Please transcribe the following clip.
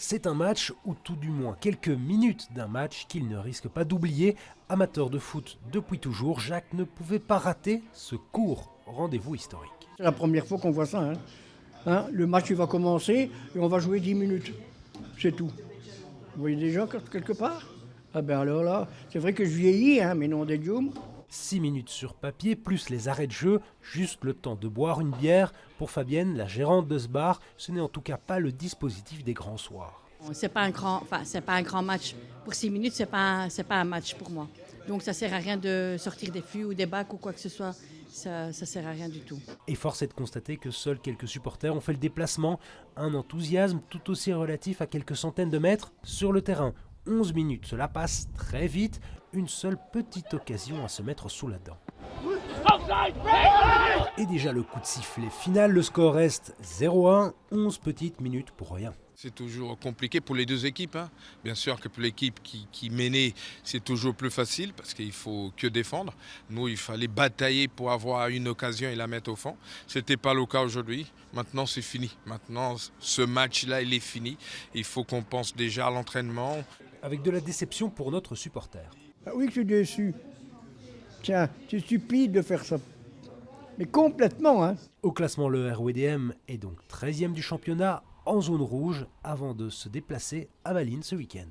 C'est un match, ou tout du moins quelques minutes d'un match qu'il ne risque pas d'oublier. Amateur de foot depuis toujours, Jacques ne pouvait pas rater ce court rendez-vous historique. C'est la première fois qu'on voit ça. Le match il va commencer et on va jouer 10 minutes. C'est tout. Vous voyez déjà quelque part? Ah ben alors là, c'est vrai que je vieillis, mais non des Dieu. 6 minutes sur papier, plus les arrêts de jeu, juste le temps de boire une bière. Pour Fabienne, la gérante de ce bar, ce n'est en tout cas pas le dispositif des grands soirs. C'est pas un grand match. Pour 6 minutes, c'est pas un match pour moi. Donc ça sert à rien de sortir des fûts ou des bacs ou quoi que ce soit. Ça sert à rien du tout. Et force est de constater que seuls quelques supporters ont fait le déplacement. Un enthousiasme tout aussi relatif à quelques centaines de mètres sur le terrain. 11 minutes, cela passe très vite. Une seule petite occasion à se mettre sous la dent. Et déjà le coup de sifflet final, le score reste 0-1, 11 petites minutes pour rien. C'est toujours compliqué pour les deux équipes. Bien sûr que pour l'équipe qui menait, c'est toujours plus facile parce qu'il faut que défendre. Nous, il fallait batailler pour avoir une occasion et la mettre au fond. Ce n'était pas le cas aujourd'hui. Maintenant, c'est fini. Maintenant, ce match-là, il est fini. Il faut qu'on pense déjà à l'entraînement. Avec de la déception pour notre supporter. Ah oui que je suis déçu. Tiens, c'est stupide de faire ça. Mais complètement. Au classement, le RWDM est donc 13e du championnat, en zone rouge, avant de se déplacer à Malines ce week-end.